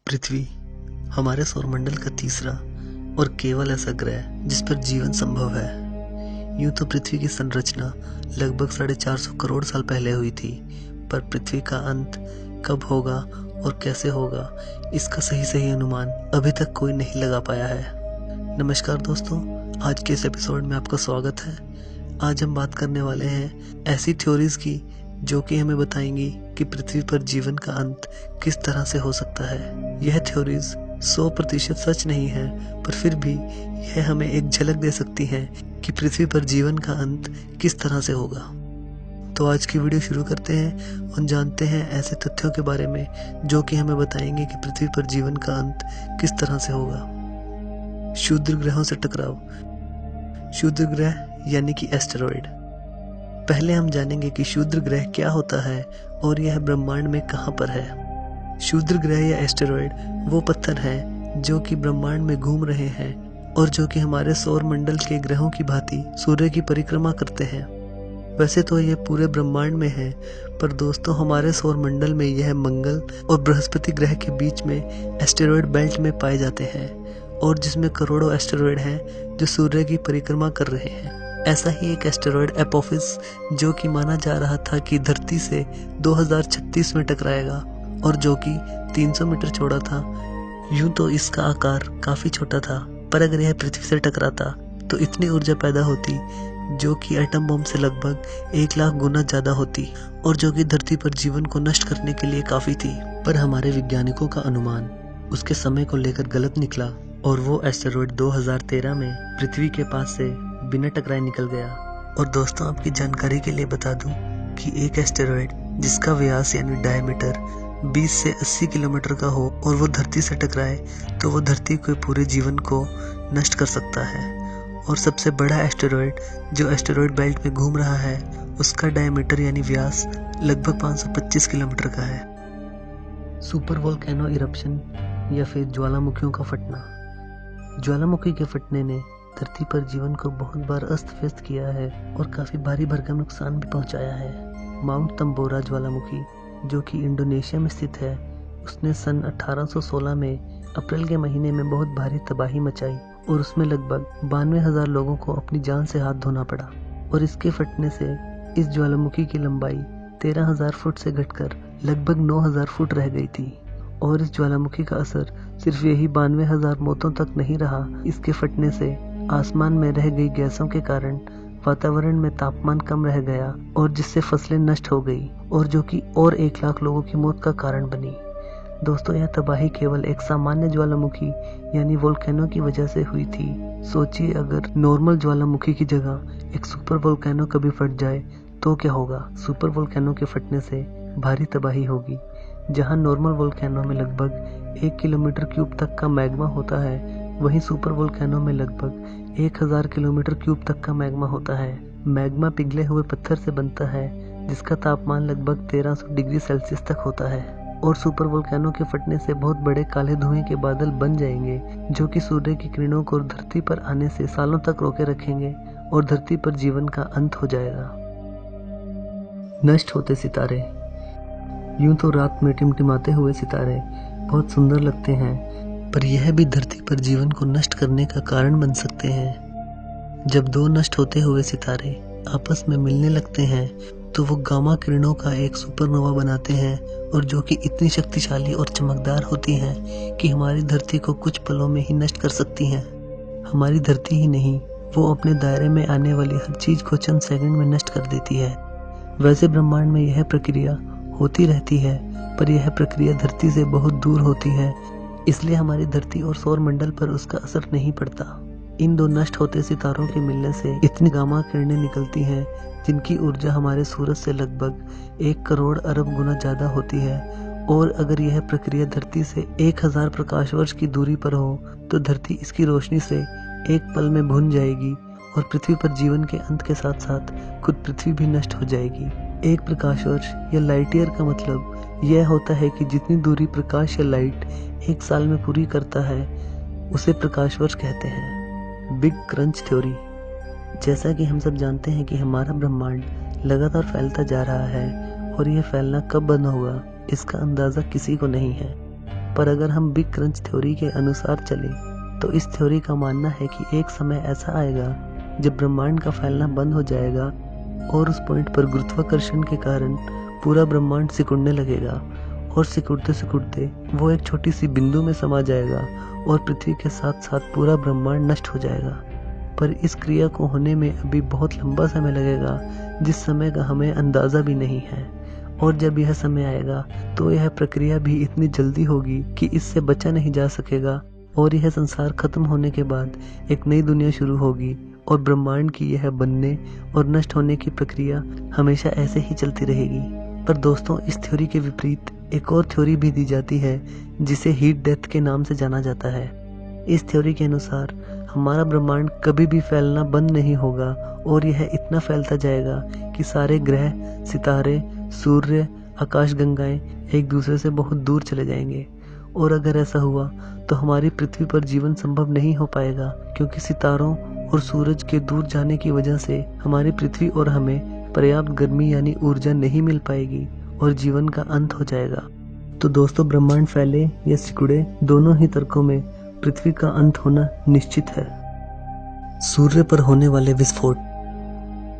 पृथ्वी हमारे सौरमंडल का तीसरा और केवल ऐसा ग्रह जिस पर जीवन संभव है। यूं तो पृथ्वी की संरचना लगभग 450 करोड़ साल पहले हुई थी, पर पृथ्वी का अंत कब होगा और कैसे होगा, इसका सही अनुमान अभी तक कोई नहीं लगा पाया है। नमस्कार दोस्तों, आज के इस एपिसोड में आपका स्वागत है। आज हम बात करने वाले हैं ऐसी थ्योरीज की जो कि हमें बताएंगी कि पृथ्वी पर जीवन का अंत किस तरह से हो सकता है। यह थ्योरीज 100% सच नहीं है, पर फिर भी यह हमें एक झलक दे सकती है कि पृथ्वी पर जीवन का अंत किस तरह से होगा। तो आज की वीडियो शुरू करते हैं और जानते हैं ऐसे तथ्यों के बारे में जो कि हमें बताएंगे कि पृथ्वी पर जीवन का अंत किस तरह से होगा। क्षुद्र ग्रहों से टकराव। क्षुद्र ग्रह यानी कि एस्टेरॉयड। पहले हम जानेंगे कि क्षुद्र ग्रह क्या होता है और यह ब्रह्मांड में कहां पर है। क्षुद्र ग्रह या एस्टेरॉयड वो पत्थर हैं जो कि ब्रह्मांड में घूम रहे हैं और जो कि हमारे सौर मंडल के ग्रहों की भांति सूर्य की परिक्रमा करते हैं। वैसे तो ये पूरे ब्रह्मांड में है, पर दोस्तों हमारे सौर मंडल में यह मंगल और बृहस्पति ग्रह के बीच में एस्टेरॉयड बेल्ट में पाए जाते हैं और जिसमें करोड़ों एस्टेरॉयड हैं जो सूर्य की परिक्रमा कर रहे हैं। ऐसा ही एक एस्टेरॉयड एपोफिस जो कि माना जा रहा था कि धरती से 2036 में टकराएगा और जो कि 300 मीटर चौड़ा था। यूं तो इसका आकार काफी छोटा था, पर अगर यह पृथ्वी से टकराता तो इतनी ऊर्जा पैदा होती जो कि एटम बम से लगभग 1 लाख गुना ज्यादा होती और जो कि धरती पर जीवन को नष्ट करने के लिए काफी थी। पर हमारे वैज्ञानिकों का अनुमान उसके समय को लेकर गलत निकला और वो एस्टेरॉयड 2013 में पृथ्वी के पास से बिना टकराए निकल गया। और दोस्तों आपकी जानकारी के लिए बता दूं कि एक एस्टेरॉयड जिसका व्यास यानी डायमीटर 20 से 80 किलोमीटर का हो और वो धरती से टकराए तो वो धरती के पूरे जीवन को नष्ट कर सकता है। और सबसे बड़ा एस्टेरॉयड जो एस्टेरॉयड बेल्ट में घूम रहा है उसका डायमीटर यानी व्यास लगभग 525 किलोमीटर का है। सुपर वोल्केनो इरप्शन या फिर ज्वालामुखियों का फटना। ज्वालामुखी के फटने ने धरती पर जीवन को बहुत बार अस्त व्यस्त किया है और काफी भारी भरकम नुकसान भी पहुंचाया है। माउंट तंबोरा ज्वालामुखी जो कि इंडोनेशिया में स्थित है, उसने सन 1816 में अप्रैल के महीने में बहुत भारी तबाही मचाई और उसमें लगभग 92,000 लोगों को अपनी जान से हाथ धोना पड़ा। और इसके फटने से इस ज्वालामुखी की लंबाई 13,000 फुट से घटकर लगभग 9,000 फुट रह गई थी। और इस ज्वालामुखी का असर सिर्फ यही 92,000 मौतों तक नहीं रहा, इसके फटने से आसमान में रह गई गैसों के कारण वातावरण में तापमान कम रह गया और जिससे फसलें नष्ट हो गई और जो कि और 1 लाख लोगों की मौत का कारण बनी। दोस्तों यह तबाही केवल एक सामान्य ज्वालामुखी यानी वोल्केनो की वजह से हुई थी। सोचिए अगर नॉर्मल ज्वालामुखी की जगह एक सुपर वोल्केनो कभी फट जाए तो क्या होगा। सुपर वोल्केनो के फटने से भारी तबाही होगी। जहां नॉर्मल वोल्केनो में लगभग 1 किलोमीटर क्यूब तक का मैग्मा होता है, वहीं सुपर वोल्केनो में लगभग 1000 किलोमीटर क्यूब तक का मैग्मा होता है। मैग्मा पिघले हुए पत्थर से बनता है जिसका तापमान लगभग 1300 डिग्री सेल्सियस तक होता है। और सुपर वोल्केनो के फटने से बहुत बड़े काले धुएं के बादल बन जाएंगे जो कि सूर्य की किरणों को धरती पर आने से सालों तक रोके रखेंगे और धरती पर जीवन का अंत हो जाएगा। नष्ट होते सितारे। यूं तो रात में टिमटिमाते हुए सितारे बहुत सुंदर लगते हैं, पर यह भी धरती पर जीवन को नष्ट करने का कारण बन सकते हैं। जब 2 नष्ट होते हुए सितारे आपस में मिलने लगते हैं तो वो गामा किरणों का एक सुपरनोवा बनाते हैं और जो कि इतनी शक्तिशाली और चमकदार होती हैं कि हमारी धरती को कुछ पलों में ही नष्ट कर सकती हैं। हमारी धरती ही नहीं, वो अपने दायरे में आने वाली हर चीज को चंद सेकंड में नष्ट कर देती है। वैसे ब्रह्मांड में यह प्रक्रिया होती रहती है, पर यह प्रक्रिया धरती से बहुत दूर होती है, इसलिए हमारी धरती और सौर मंडल पर उसका असर नहीं पड़ता। इन 2 नष्ट होते सितारों के मिलने से इतनी गामा किरणें निकलती हैं जिनकी ऊर्जा हमारे सूरज से लगभग 1 करोड़ अरब गुना ज्यादा होती है। और अगर यह प्रक्रिया धरती से 1000 प्रकाश वर्ष की दूरी पर हो तो धरती इसकी रोशनी से एक पल में भुन जाएगी और पृथ्वी पर जीवन के अंत के साथ साथ खुद पृथ्वी भी नष्ट हो जाएगी। 1 प्रकाश वर्ष या लाइट ईयर का मतलब यह होता है कि जितनी दूरी प्रकाश या लाइट 1 साल में पूरी करता है उसे प्रकाश वर्ष कहते हैं। Big crunch theory. जैसा कि हम सब जानते हैं कि हमारा ब्रह्मांड लगातार फैलता जा रहा है और यह फैलना कब बंद होगा इसका अंदाजा किसी को नहीं है। पर अगर हम बिग क्रंच थ्योरी के अनुसार चलें तो इस थ्योरी का मानना है कि एक समय ऐसा आएगा जब ब्रह्मांड का फैलना बंद हो जाएगा और उस पॉइंट पर गुरुत्वाकर्षण के कारण पूरा ब्रह्मांड सिकुड़ने लगेगा और सिकुड़ते सिकुड़ते वो एक छोटी सी बिंदु में समा जाएगा और पृथ्वी के साथ साथ पूरा ब्रह्मांड नष्ट हो जाएगा। पर इस क्रिया को होने में अभी बहुत लंबा समय लगेगा, जिस समय का हमें अंदाजा भी नहीं है। और जब यह समय आएगा तो यह प्रक्रिया भी इतनी जल्दी होगी कि इससे बचा नहीं जा सकेगा और यह संसार खत्म होने के बाद एक नई दुनिया शुरू होगी और ब्रह्मांड की यह बनने और नष्ट होने की प्रक्रिया हमेशा ऐसे ही चलती रहेगी। पर दोस्तों, इस थ्योरी के विपरीत एक और थ्योरी भी दी जाती है जिसे हीट डेथ के नाम से जाना जाता है। इस थ्योरी के अनुसार हमारा ब्रह्मांड कभी भी फैलना बंद नहीं होगा और यह इतना फैलता जाएगा कि सारे ग्रह, सितारे, सूर्य, आकाशगंगाएं एक दूसरे से बहुत दूर चले जाएंगे। और अगर ऐसा हुआ तो हमारी पृथ्वी पर जीवन संभव नहीं हो पाएगा, क्योंकि सितारों और सूरज के दूर जाने की वजह से हमारी पृथ्वी और हमें पर्याप्त गर्मी यानी ऊर्जा नहीं मिल पाएगी और जीवन का अंत हो जाएगा। तो दोस्तों, ब्रह्मांड फैले या सिकुड़े, दोनों ही तर्कों में पृथ्वी का अंत होना निश्चित है। सूर्य पर होने वाले विस्फोट।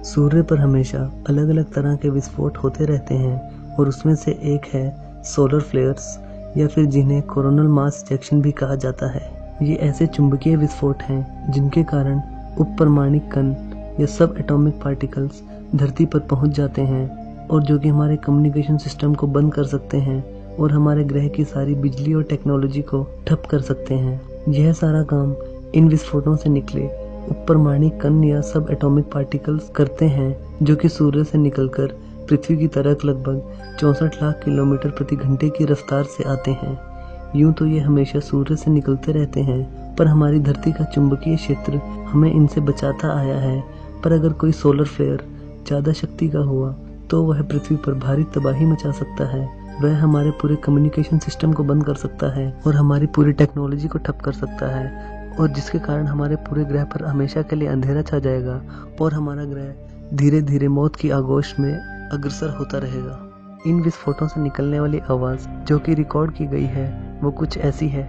सूर्य पर हमेशा अलग अलग तरह के विस्फोट होते रहते हैं और उसमें से एक है सोलर फ्लेयर्स या फिर जिन्हें कोरोनल मास इजेक्शन भी कहा जाता है। ये ऐसे चुंबकीय विस्फोट हैं जिनके कारण उपपरमाणिक कण या सब एटॉमिक पार्टिकल्स धरती पर पहुंच जाते हैं और जो कि हमारे कम्युनिकेशन सिस्टम को बंद कर सकते हैं और हमारे ग्रह की सारी बिजली और टेक्नोलॉजी को ठप कर सकते हैं। यह सारा काम इन विस्फोटों से निकले उपपरमाणिक कण या सब एटॉमिक पार्टिकल्स करते हैं, जो कि सूर्य से निकलकर पृथ्वी की तरफ लगभग 64 लाख किलोमीटर प्रति घंटे की रफ्तार से आते हैं। यूं तो ये हमेशा सूर्य से निकलते रहते हैं, पर हमारी धरती का चुंबकीय क्षेत्र हमें इनसे बचाता आया है। पर अगर कोई सोलर फ्लेयर ज्यादा शक्ति का हुआ तो वह पृथ्वी पर भारी तबाही मचा सकता है। वह हमारे पूरे कम्युनिकेशन सिस्टम को बंद कर सकता है और हमारी पूरी टेक्नोलॉजी को ठप कर सकता है, और जिसके कारण हमारे पूरे ग्रह पर हमेशा के लिए अंधेरा छा जाएगा और हमारा ग्रह धीरे धीरे मौत की आगोश में अग्रसर होता रहेगा। इन विस्फोटों से निकलने वाली आवाज जो कि रिकॉर्ड की गई है वो कुछ ऐसी है।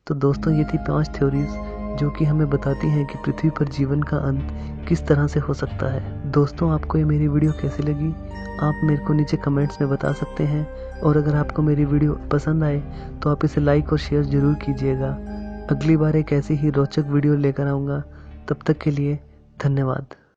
तो दोस्तों, ये थी 5 थ्योरीज जो कि हमें बताती हैं कि पृथ्वी पर जीवन का अंत किस तरह से हो सकता है। दोस्तों, आपको ये मेरी वीडियो कैसी लगी आप मेरे को नीचे कमेंट्स में बता सकते हैं, और अगर आपको मेरी वीडियो पसंद आए तो आप इसे लाइक और शेयर जरूर कीजिएगा। अगली बार एक ऐसी ही रोचक वीडियो लेकर आऊँगा। तब तक के लिए धन्यवाद।